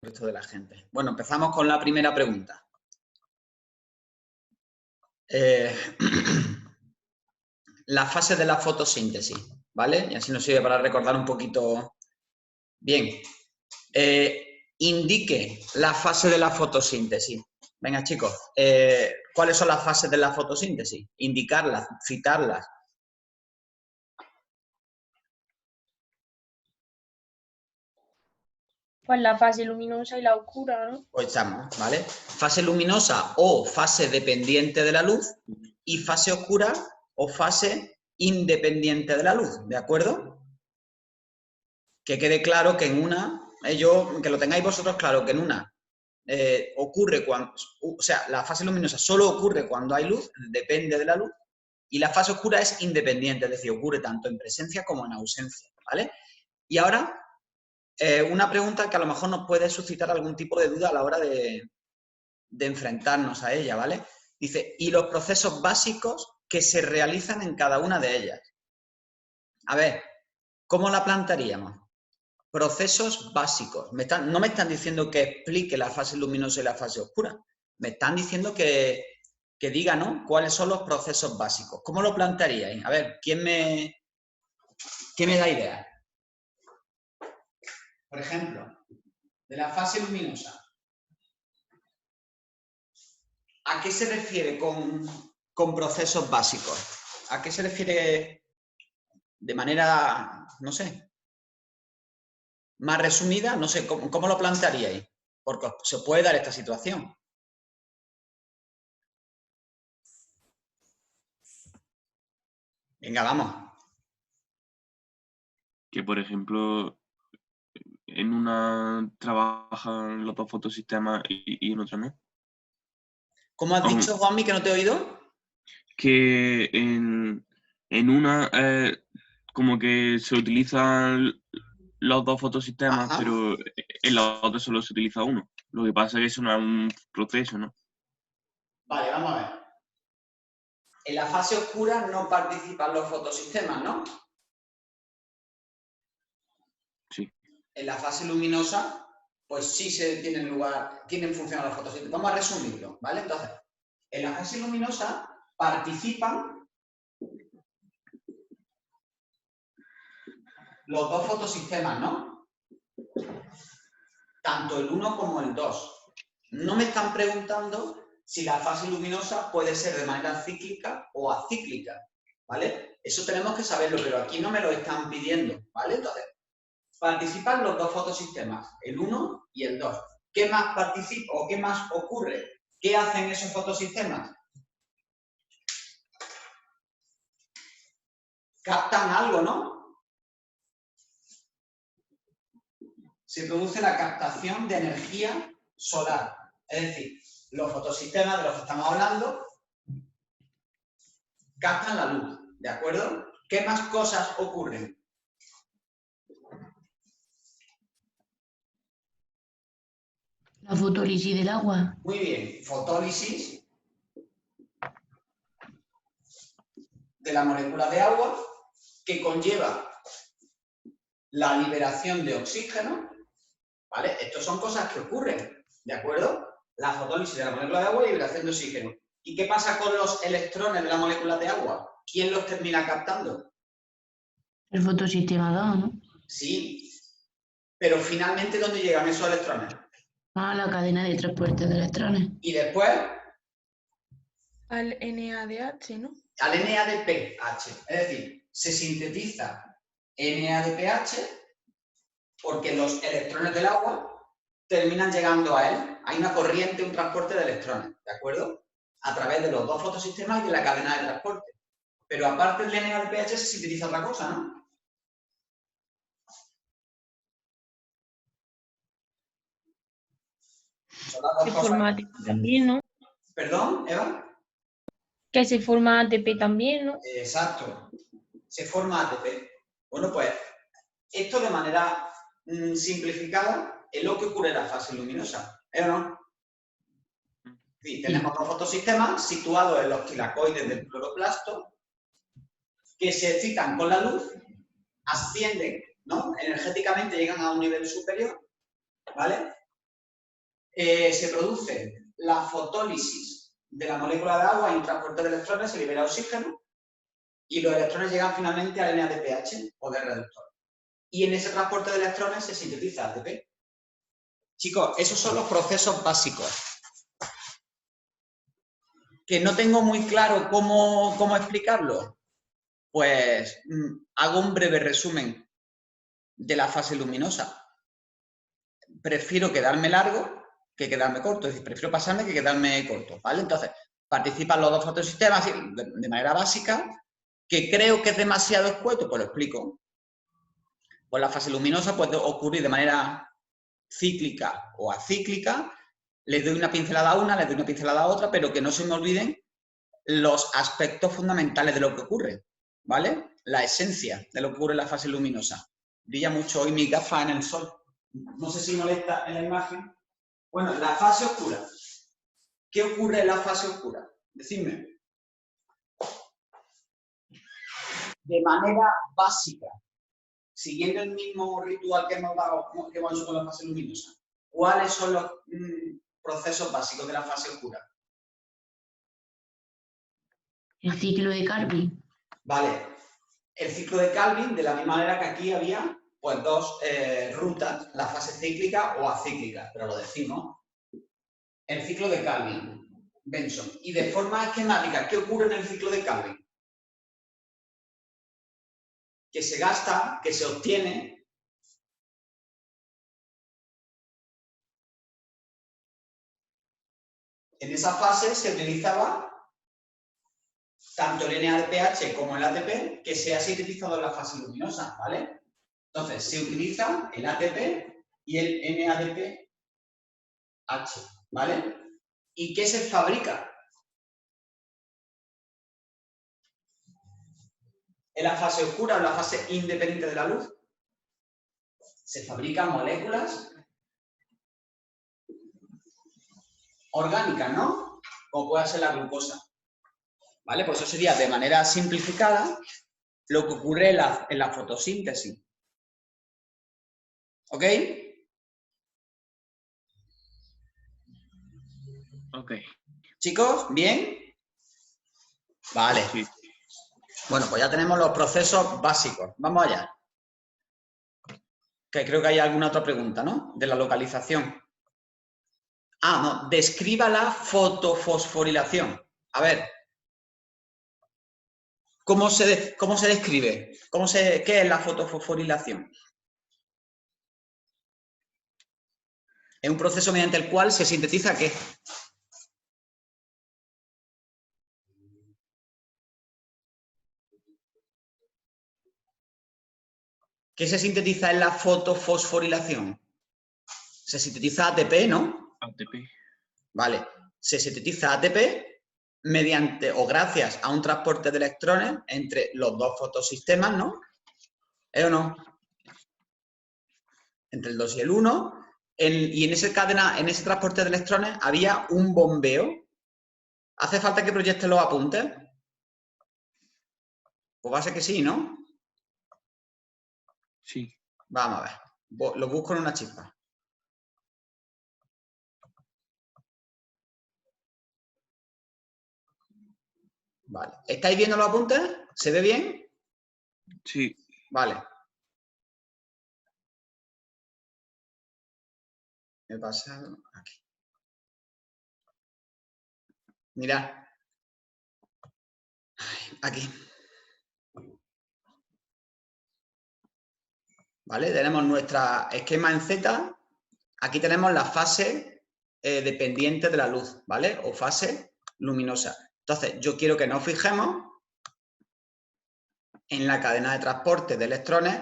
resto de la gente. Bueno, empezamos con la primera pregunta. La fase de la fotosíntesis, ¿vale? Y así nos sirve para recordar un poquito. Bien. Indique la fase de la fotosíntesis. Venga, chicos, ¿cuáles son las fases de la fotosíntesis? Indicarlas, citarlas. Pues la fase luminosa y la oscura, ¿no? Pues estamos, ¿vale? Fase luminosa o fase dependiente de la luz y fase oscura o fase independiente de la luz, ¿de acuerdo? Que quede claro que en una, que lo tengáis vosotros claro, que en una ocurre cuando, o sea, la fase luminosa solo ocurre cuando hay luz, depende de la luz, y la fase oscura es independiente, es decir, ocurre tanto en presencia como en ausencia, ¿vale? Y ahora, una pregunta que a lo mejor nos puede suscitar algún tipo de duda a la hora de enfrentarnos a ella, ¿vale? Dice, y los procesos básicos que se realizan en cada una de ellas. A ver, ¿cómo la plantearíamos? Procesos básicos. No me están diciendo que explique la fase luminosa y la fase oscura. Me están diciendo que diga, ¿no? ¿Cuáles son los procesos básicos? ¿Cómo lo plantearíais? A ver, ¿quién me da idea? Por ejemplo, de la fase luminosa. ¿A qué se refiere con procesos básicos? ¿A qué se refiere de manera, no sé, más resumida? No sé, ¿cómo lo plantearíais? Porque se puede dar esta situación. Venga, vamos. Que, por ejemplo, en una trabajan los dos fotosistemas y en otra no. ¿Cómo has dicho, Juanmi, que no te he oído? Que en una como que se utilizan los dos fotosistemas, Ajá. pero en la otra solo se utiliza uno. Lo que pasa es que eso no es un proceso, ¿no? Vale, vamos a ver. En la fase oscura no participan los fotosistemas, ¿no? Sí. En la fase luminosa, pues sí tienen función los fotosistemas. Vamos a resumirlo, ¿vale? Entonces, en la fase luminosa participan los dos fotosistemas, ¿no? Tanto el 1 como el 2. No me están preguntando si la fase luminosa puede ser de manera cíclica o acíclica, ¿vale? Eso tenemos que saberlo, pero aquí no me lo están pidiendo, ¿vale? Entonces, participan los dos fotosistemas, el 1 y el 2. ¿Qué más participa o qué más ocurre? ¿Qué hacen esos fotosistemas? Captan algo, ¿no? Se produce la captación de energía solar. Es decir, los fotosistemas de los que estamos hablando captan la luz, ¿de acuerdo? ¿Qué más cosas ocurren? La fotólisis del agua. Muy bien, fotólisis de la molécula de agua que conlleva la liberación de oxígeno, ¿vale? Estas son cosas que ocurren, ¿de acuerdo? La fotólisis de la molécula de agua y liberación de oxígeno. ¿Y qué pasa con los electrones de la molécula de agua? ¿Quién los termina captando? El fotosistema 2, ¿no? Sí, pero finalmente, ¿dónde llegan esos electrones? A la cadena de transporte de electrones. Y después Al NADH, ¿no? al NADPH. Es decir, se sintetiza NADPH porque los electrones del agua terminan llegando a él. Hay una corriente, un transporte de electrones, ¿de acuerdo? A través de los dos fotosistemas y de la cadena de transporte. Pero aparte del NADPH se sintetiza otra cosa, ¿no? Son las dos Se cosas. forma ATP también, ¿no? ¿Perdón, Eva? Que se forma ATP también, ¿no? Exacto. Se forma ATP. Bueno, pues esto de manera simplificada es lo que ocurre en la fase luminosa, ¿eh o no? Sí, tenemos dos fotosistemas situados en los quilacoides del cloroplasto que se excitan con la luz, ascienden, ¿no? Energéticamente llegan a un nivel superior, ¿vale? se produce la fotólisis de la molécula de agua y un transporte de electrones, se libera oxígeno y los electrones llegan finalmente al NADPH o del reductor. Y en ese transporte de electrones se sintetiza ATP. Chicos, esos son los procesos básicos. ¿Que no tengo muy claro cómo explicarlo? Pues hago un breve resumen de la fase luminosa. Prefiero quedarme largo que quedarme corto, es decir, prefiero pasarme que quedarme corto, ¿vale? Entonces, participan los dos fotosistemas de manera básica, que creo que es demasiado escueto, pues lo explico. Pues la fase luminosa puede ocurrir de manera cíclica o acíclica, les doy una pincelada a una, les doy una pincelada a otra, pero que no se me olviden los aspectos fundamentales de lo que ocurre, ¿vale? La esencia de lo que ocurre en la fase luminosa. Brilla mucho hoy mi gafa en el sol. No sé si molesta en la imagen. Bueno, la fase oscura. ¿Qué ocurre en la fase oscura? Decidme. De manera básica, siguiendo el mismo ritual que hemos hecho con la fase luminosa, ¿cuáles son los procesos básicos de la fase oscura? El ciclo de Calvin. Vale. El ciclo de Calvin, de la misma manera que aquí había pues dos rutas, la fase cíclica o acíclica, pero lo decimos. El ciclo de Calvin, Benson. Y de forma esquemática, ¿qué ocurre en el ciclo de Calvin? Que se gasta, que se obtiene en esa fase se utilizaba tanto el NADPH como el ATP, que se ha sintetizado en la fase luminosa, ¿vale? Entonces, se utiliza el ATP y el NADPH, ¿vale? ¿Y qué se fabrica? En la fase oscura, en la fase independiente de la luz, se fabrican moléculas orgánicas, ¿no? Como puede ser la glucosa. ¿Vale? Pues eso sería de manera simplificada lo que ocurre en la fotosíntesis. ¿Ok? Ok. Chicos, ¿bien? Vale. Sí. Bueno, pues ya tenemos los procesos básicos. Vamos allá. Que creo que hay alguna otra pregunta, ¿no? De la localización. Ah, no. Describa la fotofosforilación. A ver. ¿Cómo se describe? ¿Qué es la fotofosforilación? Es un proceso mediante el cual se sintetiza ¿qué? ¿Qué se sintetiza en la fotofosforilación? Se sintetiza ATP, ¿no? ATP. Vale. Se sintetiza ATP mediante o gracias a un transporte de electrones entre los dos fotosistemas, ¿no? ¿Eh o no? Entre el 2 y el 1. Y en ese transporte de electrones había un bombeo. ¿Hace falta que proyecte los apuntes? Pues va a ser que sí, ¿no? Sí. Vamos a ver. Lo busco en una chispa. Vale. ¿Estáis viendo los apuntes? ¿Se ve bien? Sí. Vale. Me he pasado aquí. Mirad. Aquí. ¿Vale? Tenemos nuestro esquema en Z. Aquí tenemos la fase dependiente de la luz, ¿vale? O fase luminosa. Entonces, yo quiero que nos fijemos en la cadena de transporte de electrones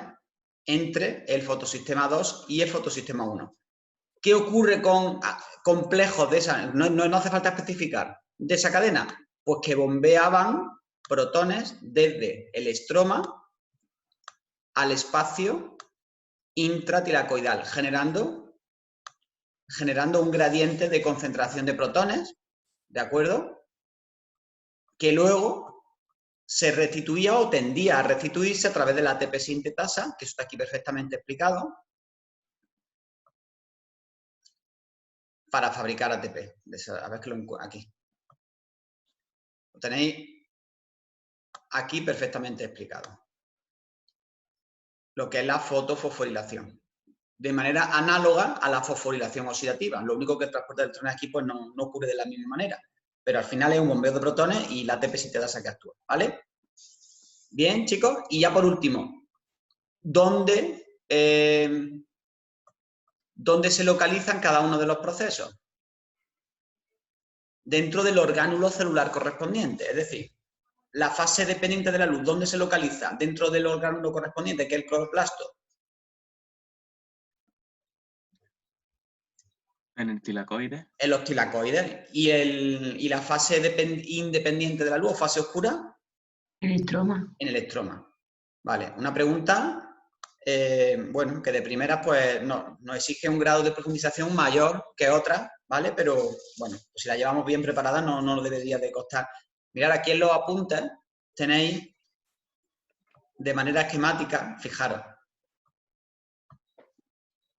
entre el fotosistema 2 y el fotosistema 1. ¿Qué ocurre con complejos de esa? No hace falta especificar. ¿De esa cadena? Pues que bombeaban protones desde el estroma al espacio intratilacoidal, generando un gradiente de concentración de protones, ¿de acuerdo? Que luego se restituía o tendía a restituirse a través de la ATP sintetasa, que eso está aquí perfectamente explicado, para fabricar ATP. A ver que lo encuentro aquí. Lo tenéis aquí perfectamente explicado. Lo que es la fotofosforilación. De manera análoga a la fosforilación oxidativa. Lo único que el transporte de electrones aquí pues, no ocurre de la misma manera. Pero al final es un bombeo de protones y la ATP sintetiza que actúa. ¿Vale? Bien, chicos. Y ya por último, ¿dónde se localizan cada uno de los procesos? Dentro del orgánulo celular correspondiente. Es decir, la fase dependiente de la luz, ¿dónde se localiza? Dentro del orgánulo correspondiente, que es el cloroplasto. En el tilacoide. En los tilacoides. ¿Y la fase independiente de la luz, o fase oscura? El estroma. En el estroma. Vale, una pregunta, bueno, que de primera pues nos exige un grado de profundización mayor que otras, ¿vale? Pero, bueno, pues si la llevamos bien preparada no nos debería de costar. Mirad, aquí en los apuntes tenéis de manera esquemática, fijaros.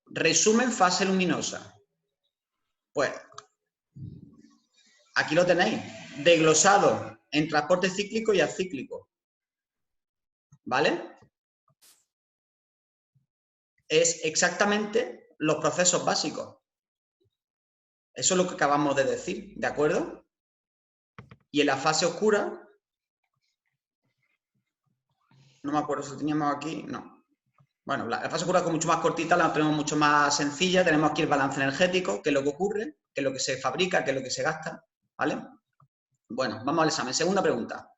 Resumen fase luminosa. Pues, aquí lo tenéis, desglosado en transporte cíclico y acíclico. ¿Vale? Es exactamente los procesos básicos. Eso es lo que acabamos de decir, ¿de acuerdo? Y en la fase oscura, no me acuerdo si lo teníamos aquí, no. Bueno, la fase oscura es mucho más cortita, la tenemos mucho más sencilla, tenemos aquí el balance energético, qué es lo que ocurre, qué es lo que se fabrica, qué es lo que se gasta, ¿vale? Bueno, vamos al examen. Segunda pregunta.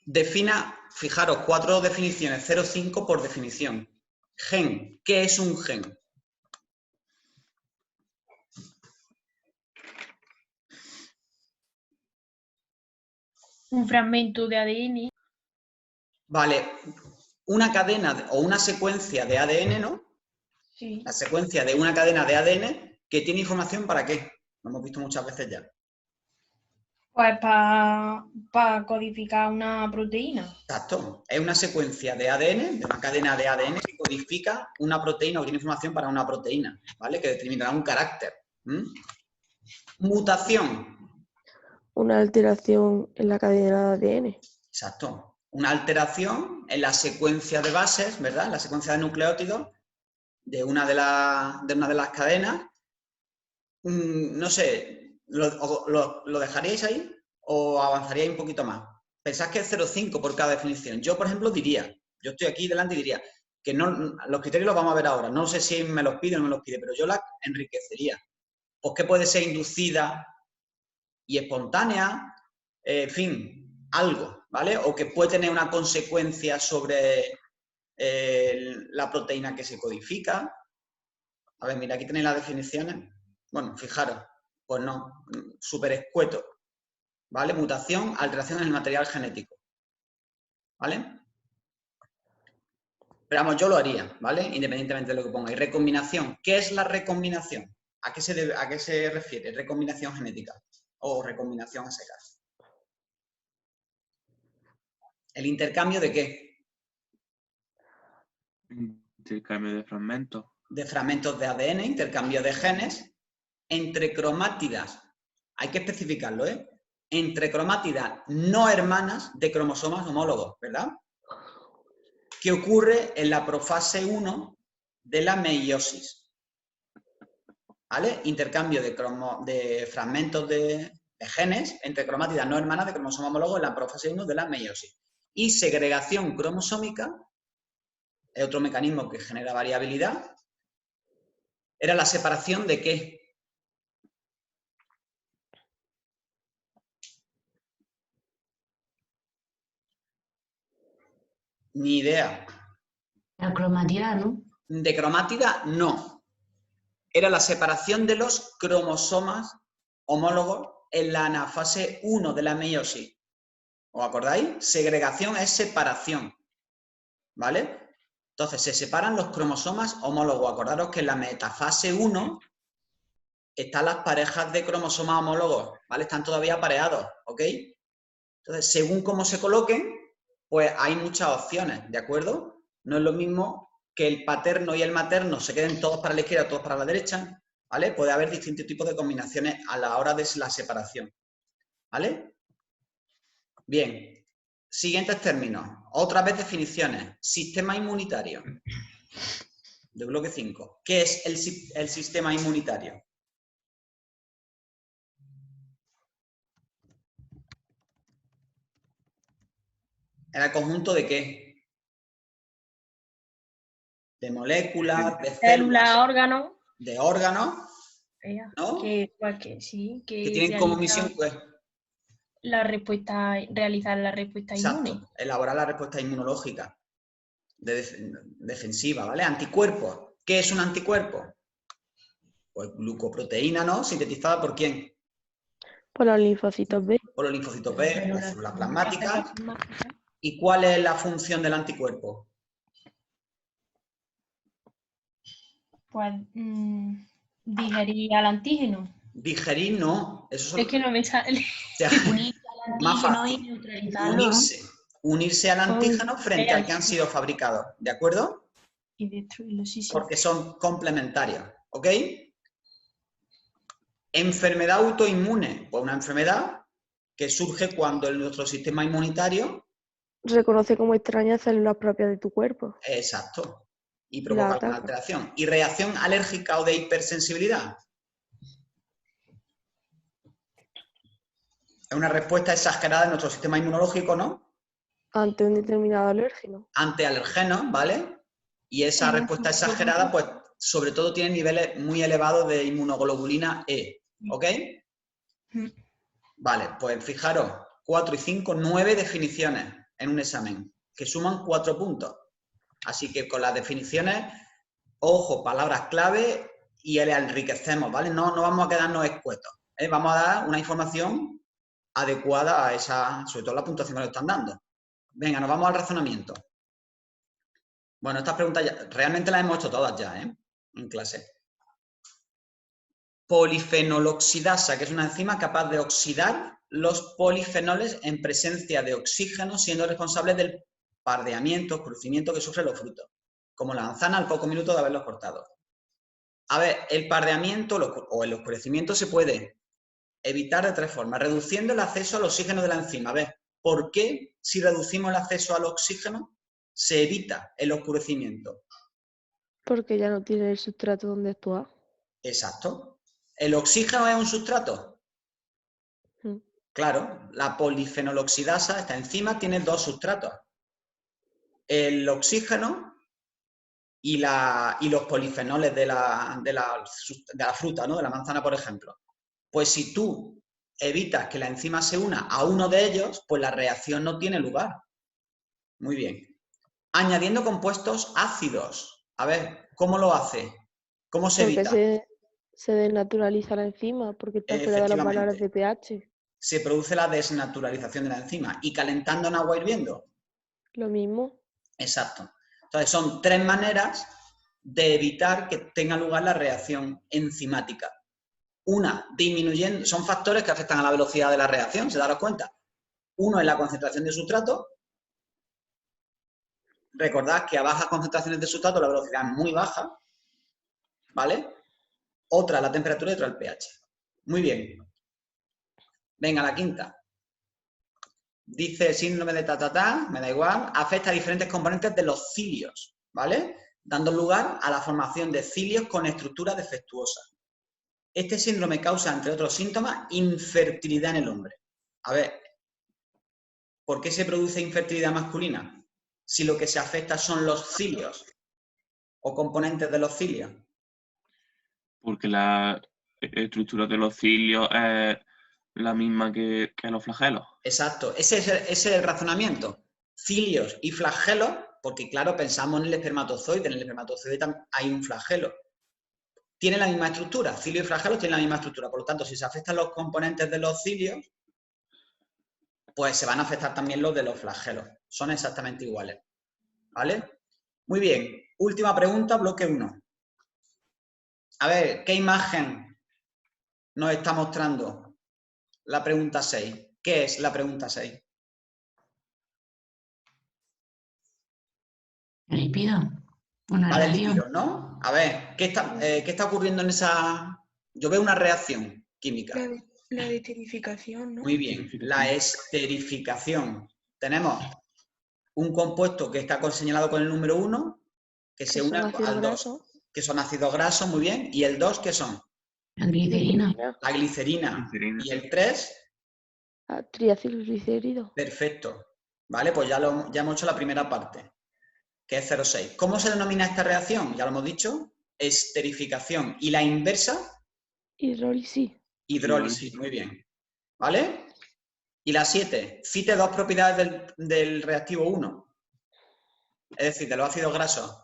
Defina, fijaros, 4 definiciones, 0,5 por definición. Gen, ¿qué es un gen? Un fragmento de ADN. Vale, una cadena o una secuencia de ADN, ¿no? Sí. La secuencia de una cadena de ADN que tiene información ¿para qué? Lo hemos visto muchas veces ya. Pues para codificar una proteína. Exacto. Es una secuencia de ADN, de una cadena de ADN que codifica una proteína o tiene información para una proteína, ¿vale? Que determinará un carácter. Mutación. Una alteración en la cadena de ADN. Exacto. Una alteración en la secuencia de bases, ¿verdad? La secuencia de nucleótidos de una de las cadenas. No sé, ¿lo dejaríais ahí o avanzaríais un poquito más? Pensad que es 0,5 por cada definición. Yo, por ejemplo, diría, yo estoy aquí delante y diría que no, los criterios los vamos a ver ahora. No sé si me los pide o no me los pide, pero yo la enriquecería. Pues que puede ser inducida y espontánea, en fin, algo, ¿vale? O que puede tener una consecuencia sobre la proteína que se codifica. A ver, mira, aquí tenéis las definiciones. Bueno, fijaros, pues no, súper escueto, ¿vale? Mutación, alteración en el material genético, ¿vale? Pero vamos, yo lo haría, ¿vale? Independientemente de lo que ponga. Y recombinación, ¿qué es la recombinación? ¿A qué se refiere? Recombinación genética o recombinación a secas. ¿El intercambio de qué? Intercambio de fragmentos. De fragmentos de ADN, intercambio de genes, entre cromátidas, hay que especificarlo, ¿eh? Entre cromátidas no hermanas de cromosomas homólogos, ¿verdad? ¿Qué ocurre en la profase 1 de la meiosis? ¿Vale? Intercambio de fragmentos de genes entre cromátidas no hermanas de cromosomas homólogos en la profase 1 de la meiosis. Y segregación cromosómica, es otro mecanismo que genera variabilidad, era la separación de ¿qué? Ni idea. La cromatida, ¿no? De cromátida, no. Era la separación de los cromosomas homólogos en la anafase 1 de la meiosis. ¿Os acordáis? Segregación es separación. ¿Vale? Entonces, se separan los cromosomas homólogos. Acordaros que en la metafase 1 están las parejas de cromosomas homólogos, ¿vale? Están todavía apareados, ¿ok? Entonces, según cómo se coloquen, pues hay muchas opciones, ¿de acuerdo? No es lo mismo que el paterno y el materno se queden todos para la izquierda, todos para la derecha, ¿vale? Puede haber distintos tipos de combinaciones a la hora de la separación, ¿vale? Bien, siguientes términos. Otra vez definiciones. Sistema inmunitario. De bloque 5. ¿Qué es el sistema inmunitario? ¿En el conjunto de qué? De moléculas, de Célula, células, órgano. de órganos, ¿no? Sí, Que que tienen como realiza misión, pues, realizar la respuesta inmune. exacto, elaborar la respuesta inmunológica defensiva, ¿vale? Anticuerpos. ¿Qué es un anticuerpo? Pues glucoproteína, ¿no? ¿Sintetizada por quién? Por los linfocitos B. Por los linfocitos B, las células Células plasmáticas. plasmáticas. ¿Y cuál es la función del anticuerpo? Pues digerir al antígeno. Digerir, no. Eso son, Es que no me sale. Unirse al Más antígeno y fácil. neutralizarlo, ¿no? Unirse al antígeno frente al que han pH. sido fabricados, ¿de acuerdo? Y destruirlo, sí, sí. Porque son complementarios, ¿ok? Enfermedad autoinmune, pues una enfermedad que surge cuando nuestro sistema inmunitario, Reconoce como extrañas células propias de tu cuerpo. exacto, y La provoca alguna ataca. alteración. ¿Y reacción alérgica o de hipersensibilidad? Es una respuesta exagerada de nuestro sistema inmunológico, ¿no? Ante un determinado alérgeno. Ante alergenos, ¿vale? Y esa respuesta exagerada, pues, sobre todo tiene niveles muy elevados de inmunoglobulina E, ¿ok? Vale, pues fijaros, 4 y 5, 9 definiciones en un examen, que suman 4 puntos. Así que con las definiciones, ojo, palabras clave y le enriquecemos, ¿vale? No vamos a quedarnos escuetos, ¿eh? Vamos a dar una información adecuada a esa, sobre todo la puntuación que nos están dando. Venga, nos vamos al razonamiento. Bueno, estas preguntas realmente las hemos hecho todas ya, ¿eh? En clase. Polifenoloxidasa, que es una enzima capaz de oxidar los polifenoles en presencia de oxígeno, siendo responsable del pardeamiento, oscurecimiento que sufren los frutos, como la manzana al poco minuto de haberlos cortado. A ver, el pardeamiento o el oscurecimiento se puede evitar de 3 formas. Reduciendo el acceso al oxígeno de la enzima. A ver, ¿por qué si reducimos el acceso al oxígeno se evita el oscurecimiento? Porque ya no tiene el sustrato donde actuar. Exacto. ¿El oxígeno es un sustrato? Claro, la polifenoloxidasa, esta enzima, tiene 2 sustratos. El oxígeno y los polifenoles de la fruta, ¿no? De la manzana, por ejemplo. Pues si tú evitas que la enzima se una a uno de ellos, pues la reacción no tiene lugar. Muy bien. Añadiendo compuestos ácidos. A ver, ¿cómo lo hace? ¿Cómo se Porque evita? se desnaturaliza la enzima, porque está fuera de los valores de pH. Se produce la desnaturalización de la enzima. ¿Y calentando en agua hirviendo? Lo mismo. Exacto. Entonces, son 3 maneras de evitar que tenga lugar la reacción enzimática. Una, disminuyendo, son factores que afectan a la velocidad de la reacción, ¿se daros cuenta? Uno es la concentración de sustrato. Recordad que a bajas concentraciones de sustrato la velocidad es muy baja, ¿vale? Otra la temperatura y otra el pH. Muy bien. Venga, la quinta. Dice síndrome de me da igual, afecta a diferentes componentes de los cilios, ¿vale? Dando lugar a la formación de cilios con estructura defectuosa. Este síndrome causa, entre otros síntomas, infertilidad en el hombre. A ver, ¿por qué se produce infertilidad masculina? Si lo que se afecta son los cilios o componentes de los cilios. Porque la estructura de los cilios es la misma que los flagelos. Exacto, ese es el razonamiento. Cilios y flagelos, porque claro, pensamos en el espermatozoide hay un flagelo. Tienen la misma estructura, cilios y flagelos tienen la misma estructura, por lo tanto, si se afectan los componentes de los cilios, pues se van a afectar también los de los flagelos. Son exactamente iguales, ¿vale? Muy bien, última pregunta, bloque 1. A ver, ¿qué imagen nos está mostrando la pregunta 6? ¿Qué es la pregunta 6? Lípido. Una Va de reacción. líquidos, ¿no? A ver, ¿qué está ocurriendo en esa...? Yo veo una reacción química. La de esterificación, ¿no? Muy bien, la esterificación. Tenemos un compuesto que está señalado con el número 1, que se une al 2, que son ácidos grasos, muy bien. ¿Y el 2 qué son? La glicerina. La glicerina. Glicerina. ¿Y el 3? Triacilglicérido. Perfecto. Vale, pues ya hemos hecho la primera parte, que es 0,6. ¿Cómo se denomina esta reacción? Ya lo hemos dicho, esterificación. ¿Y la inversa? Hidrólisis. Hidrólisis, muy bien. ¿Vale? Y la 7, cite dos propiedades del reactivo 1, es decir, de los ácidos grasos.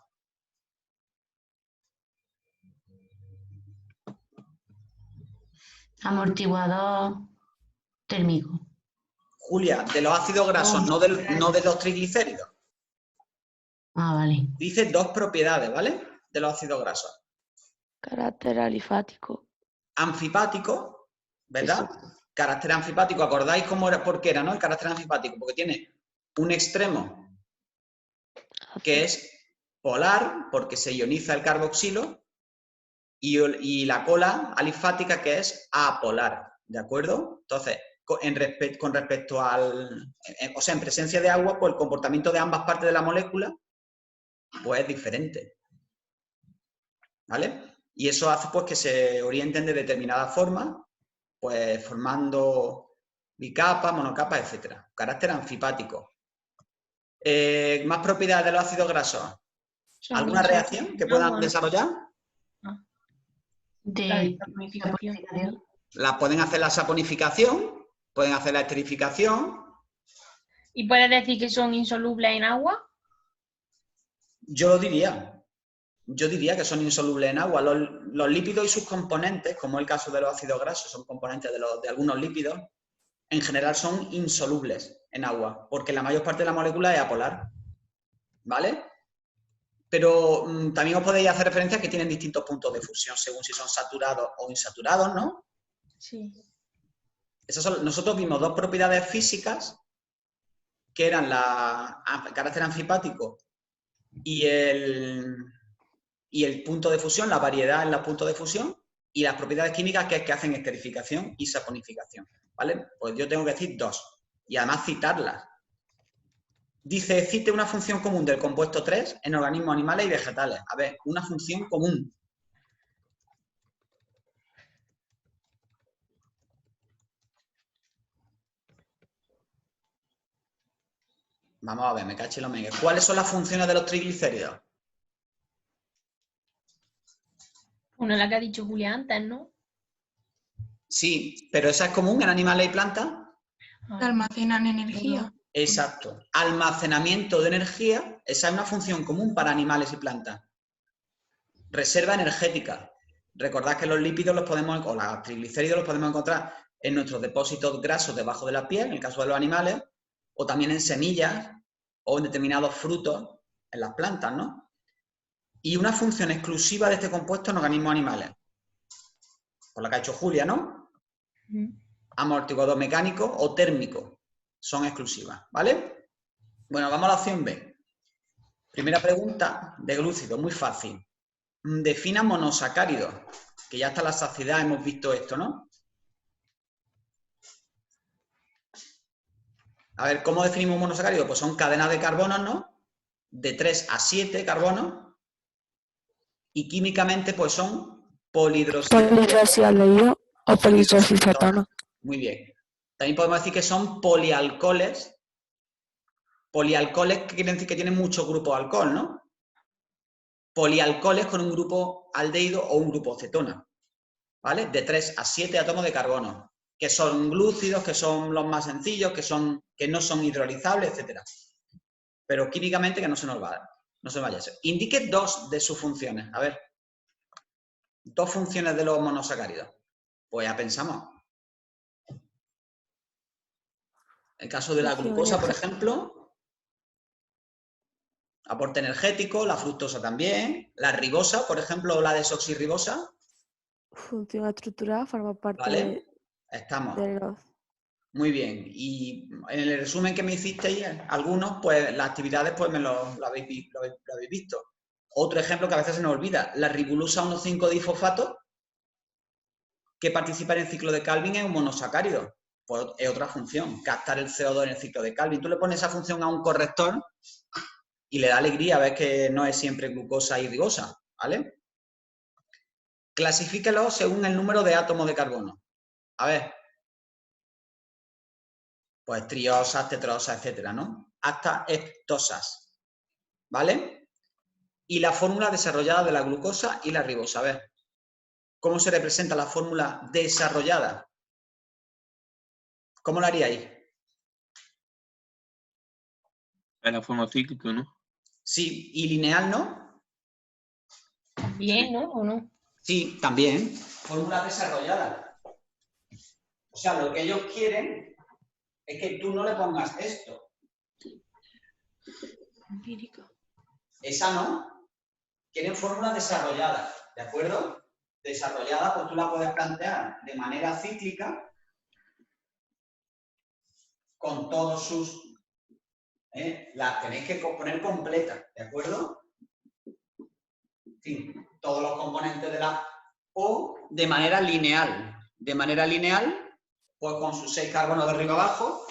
Amortiguador térmico. Julia, de los ácidos grasos, no de los triglicéridos. Ah, vale. Dice dos propiedades, ¿vale? De los ácidos grasos. Carácter alifático. Anfipático, ¿verdad? Eso. Carácter anfipático, ¿acordáis por qué era, no? El carácter anfipático, porque tiene un extremo que es polar, porque se ioniza el carboxilo, y la cola alifática, que es apolar, ¿de acuerdo? Entonces, con respecto al... O sea, en presencia de agua, pues el comportamiento de ambas partes de la molécula pues es diferente, ¿vale? Y eso hace pues que se orienten de determinada forma, pues formando bicapas, monocapas, etc. Carácter anfipático. Más propiedades de los ácidos grasos. ¿Alguna reacción que puedan desarrollar? De saponificación. La pueden hacer la saponificación, pueden hacer la esterificación. ¿Y puedes decir que son insolubles en agua? Yo diría que son insolubles en agua. Los lípidos y sus componentes, como el caso de los ácidos grasos, son componentes de algunos lípidos, en general son insolubles en agua, porque la mayor parte de la molécula es apolar, ¿vale? Pero también os podéis hacer referencia a que tienen distintos puntos de fusión, según si son saturados o insaturados, ¿no? Sí. Nosotros vimos dos propiedades físicas, que eran el carácter anfipático y el punto de fusión, la variedad en los puntos de fusión, y las propiedades químicas que hacen esterificación y saponificación, ¿vale? Pues yo tengo que decir dos, y además citarlas. Dice, cite una función común del compuesto 3 en organismos animales y vegetales. A ver, una función común. Vamos a ver, me caché lo megue. ¿Cuáles son las funciones de los triglicéridos? Una la que ha dicho Julia antes, ¿no? Sí, pero esa es común en animales y plantas. Que almacenan energía. Exacto. Almacenamiento de energía, esa es una función común para animales y plantas. Reserva energética. Recordad que los lípidos o los triglicéridos los podemos encontrar en nuestros depósitos grasos debajo de la piel, en el caso de los animales, o también en semillas o en determinados frutos en las plantas, ¿no? Y una función exclusiva de este compuesto en organismos animales. Por la que ha hecho Julia, ¿no? Amortiguador mecánico o térmico. Son exclusivas, ¿vale? Bueno, vamos a la opción B. Primera pregunta de glúcido, muy fácil. Defina monosacáridos, que ya hasta la saciedad hemos visto esto, ¿no? A ver, ¿cómo definimos monosacáridos? Pues son cadenas de carbonos, ¿no? De 3 a 7 carbonos. Y químicamente, pues son Polihidroxialdehído o polihidroxicetona. Muy bien. También podemos decir que son polialcoholes. Polialcoholes que quieren decir que tienen muchos grupos de alcohol, ¿no? Polialcoholes con un grupo aldehído o un grupo cetona, ¿vale? De 3 a 7 átomos de carbono, que son glúcidos, que son los más sencillos, que no son hidrolizables, etc. Pero químicamente que no se nos vaya a hacer. Indique dos de sus funciones. A ver, dos funciones de los monosacáridos. Pues ya pensamos. El caso de la glucosa, por ejemplo, aporte energético, la fructosa también, la ribosa, por ejemplo, la desoxirribosa. Función estructural, forma parte ¿Vale? Estamos. de los... Muy bien. Y en el resumen que me hicisteis, algunos, pues las actividades, pues lo habéis visto. Otro ejemplo que a veces se nos olvida, la ribonucleasa 1,5-difosfato, que participa en el ciclo de Calvin, es un monosacárido. Pues es otra función, captar el CO2 en el ciclo de Calvin. Tú le pones esa función a un corrector y le da alegría, ves que no es siempre glucosa y ribosa, ¿vale? Clasifíquelo según el número de átomos de carbono. A ver, pues triosas, tetraosas, etcétera, ¿no? Hasta heptosas, ¿vale? Y la fórmula desarrollada de la glucosa y la ribosa. A ver, ¿cómo se representa la fórmula desarrollada? ¿Cómo la haríais? En la forma cíclica, ¿no? Sí, y lineal, ¿no? Bien, ¿no? ¿O no? Sí, también. Fórmula desarrollada. O sea, lo que ellos quieren es que tú no le pongas esto. Empírica. Esa no. Quieren fórmula desarrollada, ¿de acuerdo? Desarrollada, pues tú la puedes plantear de manera cíclica con todos sus... La tenéis que poner completa, ¿de acuerdo? En fin, todos los componentes de la... O de manera lineal. De manera lineal, pues con sus 6 carbonos de arriba abajo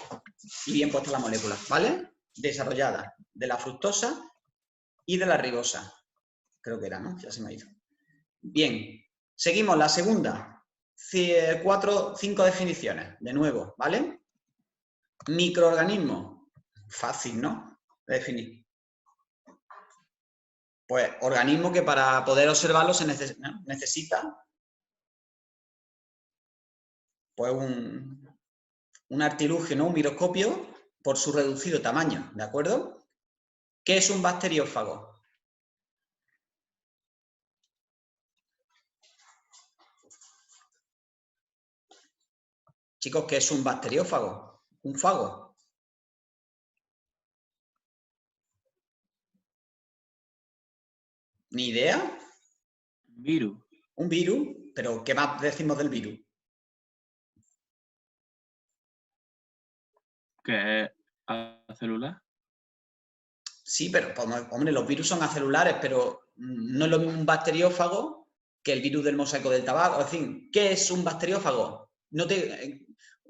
y bien puesta la molécula, ¿vale? Desarrollada de la fructosa y de la ribosa. Creo que era, ¿no? Ya se me ha ido. Bien, seguimos la segunda. 5 definiciones, de nuevo, ¿vale? Microorganismo. Fácil, ¿no? De definir. Pues organismo que para poder observarlo se necesita pues un artilugio, ¿no? Un microscopio por su reducido tamaño, ¿de acuerdo? ¿Qué es un bacteriófago? Chicos, ¿qué es un bacteriófago? Un fago. ¿Ni idea? Virus. Un virus, pero ¿qué más decimos del virus? ¿Que es acelular? Sí, pero, hombre, los virus son acelulares, pero no es lo mismo un bacteriófago que el virus del mosaico del tabaco. En fin, ¿qué es un bacteriófago?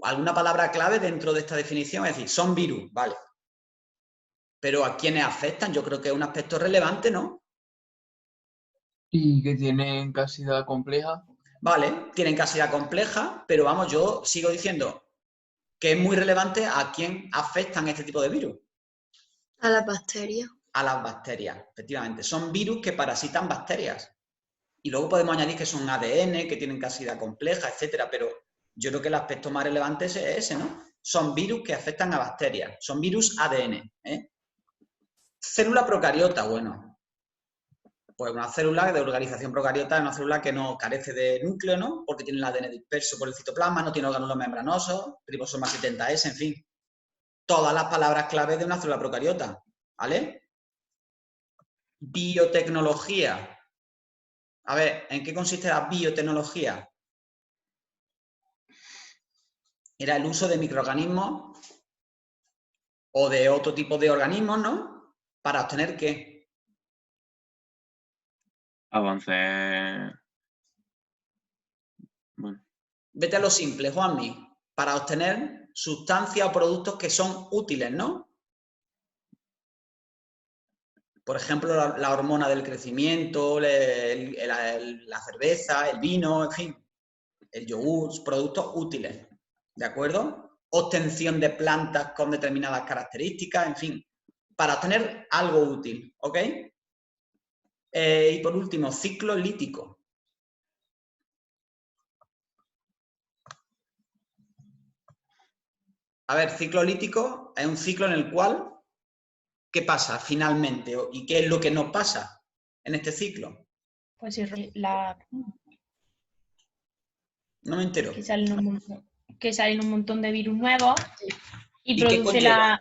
¿Alguna palabra clave dentro de esta definición? Es decir, son virus, vale. Pero ¿a quiénes afectan? Yo creo que es un aspecto relevante, ¿no? Y que tienen casidad compleja. Vale, tienen casidad compleja, pero vamos, yo sigo diciendo que es muy relevante a quién afectan este tipo de virus. A las bacterias. A las bacterias, efectivamente. Son virus que parasitan bacterias. Y luego podemos añadir que son ADN, que tienen casidad compleja, etcétera, pero yo creo que el aspecto más relevante es ese, ¿no? Son virus que afectan a bacterias. Son virus ADN, ¿eh? Célula procariota, bueno. Pues una célula de organización procariota es una célula que no carece de núcleo, ¿no? Porque tiene el ADN disperso por el citoplasma, no tiene órganos membranosos, ribosoma 70S, en fin. Todas las palabras clave de una célula procariota, ¿vale? Biotecnología. A ver, ¿en qué consiste la biotecnología? Era el uso de microorganismos o de otro tipo de organismos, ¿no? ¿Para obtener qué? Avances. Bueno. Vete a lo simple, Juanmi. Para obtener sustancias o productos que son útiles, ¿no? Por ejemplo, la hormona del crecimiento, la cerveza, el vino, en fin, el yogur, productos útiles, ¿de acuerdo? Obtención de plantas con determinadas características, en fin, para obtener algo útil, ¿ok? Y por último, ciclo lítico. A ver, ciclo lítico es un ciclo en el cual, ¿qué pasa finalmente? ¿Y qué es lo que no pasa en este ciclo? Pues No me entero. que salen un montón de virus nuevos y qué produce conlleva?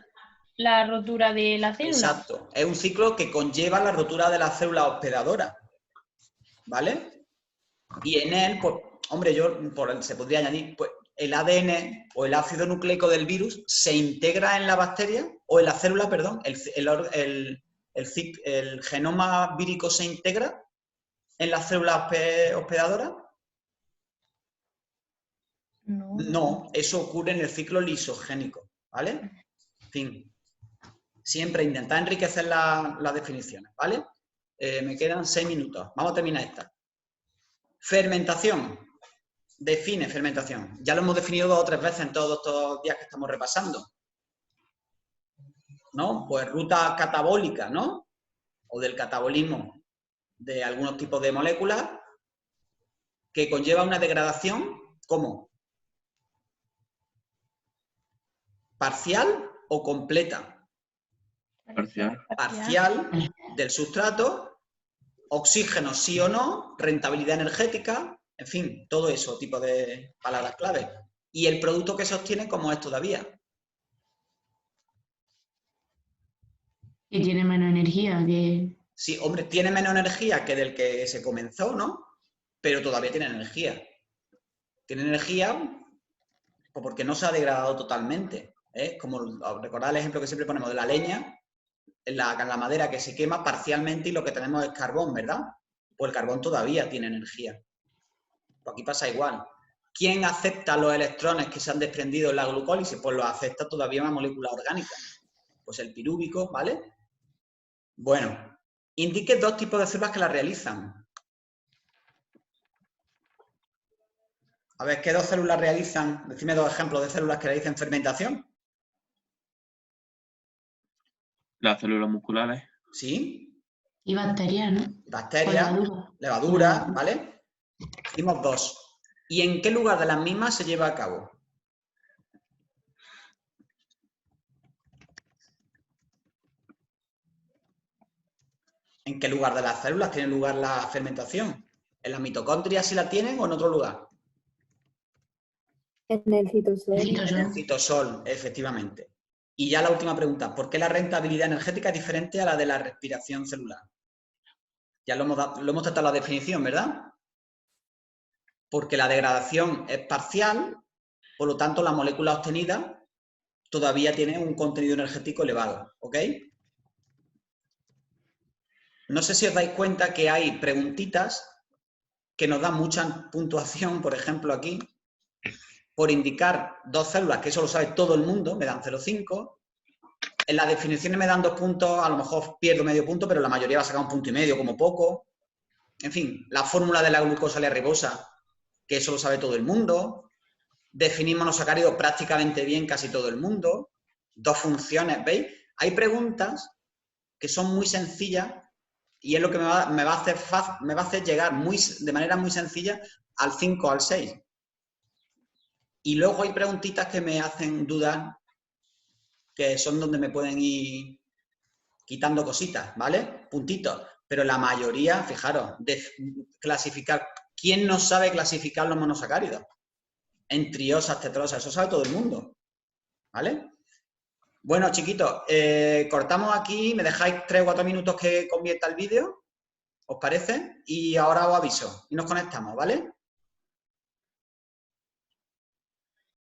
la rotura de la célula. Exacto. Es un ciclo que conlleva la rotura de la célula hospedadora. ¿Vale? Y en él, pues, hombre, se podría añadir, pues, el ADN o el ácido nucleico del virus se integra en la bacteria, o en la célula, perdón, ¿El genoma vírico se integra en las células hospedadoras? No. No, eso ocurre en el ciclo lisogénico, ¿vale? En fin, siempre intentar enriquecer las definiciones, ¿vale? Me quedan 6 minutos. Vamos a terminar esta. Fermentación. Define fermentación. Ya lo hemos definido 2 o 3 veces en todos estos días que estamos repasando. ¿No? Pues ruta catabólica, ¿no? O del catabolismo de algunos tipos de moléculas que conlleva una degradación, ¿cómo? ¿Parcial o completa? Parcial. Parcial del sustrato, oxígeno sí o no, rentabilidad energética, en fin, todo eso, tipo de palabras clave. Y el producto que se obtiene, ¿cómo es todavía? Que tiene menos energía que... Sí, hombre, tiene menos energía que del que se comenzó, ¿no? Pero todavía tiene energía. Tiene energía pues porque no se ha degradado totalmente. Como recordad el ejemplo que siempre ponemos de la leña, la madera que se quema parcialmente y lo que tenemos es carbón, ¿verdad? Pues el carbón todavía tiene energía. Pues aquí pasa igual. ¿Quién acepta los electrones que se han desprendido en la glucólisis? Pues los acepta todavía una molécula orgánica. Pues el pirúvico, ¿vale? Bueno, indique 2 tipos de células que la realizan. A ver, ¿qué 2 células realizan? Decidme 2 ejemplos de células que realizan fermentación. Las células musculares. ¿Sí? Y bacterias, ¿no? Bacterias, levadura, ¿vale? Hicimos 2. ¿Y en qué lugar de las mismas se lleva a cabo? ¿En qué lugar de las células tiene lugar la fermentación? ¿En la mitocondria si la tienen o en otro lugar? En el citosol. En el citosol, efectivamente. Y ya la última pregunta, ¿por qué la rentabilidad energética es diferente a la de la respiración celular? Ya lo hemos tratado en la definición, ¿verdad? Porque la degradación es parcial, por lo tanto la molécula obtenida todavía tiene un contenido energético elevado, ¿ok? No sé si os dais cuenta que hay preguntitas que nos dan mucha puntuación, por ejemplo aquí, por indicar 2 células, que eso lo sabe todo el mundo, me dan 0,5. En las definiciones me dan 2 puntos, a lo mejor pierdo medio punto, pero la mayoría va a sacar 1,5 puntos como poco. En fin, la fórmula de la glucosa ribosa, que eso lo sabe todo el mundo. Definir monosacáridos prácticamente bien casi todo el mundo. 2 funciones, ¿veis? Hay preguntas que son muy sencillas y es lo que me va a hacer llegar de manera muy sencilla al 5 o al 6. Y luego hay preguntitas que me hacen dudar, que son donde me pueden ir quitando cositas, ¿vale? Puntitos. Pero la mayoría, fijaros, de clasificar. ¿Quién no sabe clasificar los monosacáridos? En triosas, tetrosas, eso sabe todo el mundo, ¿vale? Bueno, chiquitos, cortamos aquí, me dejáis 3 o 4 minutos que convierta el vídeo, ¿os parece? Y ahora os aviso y nos conectamos, ¿vale?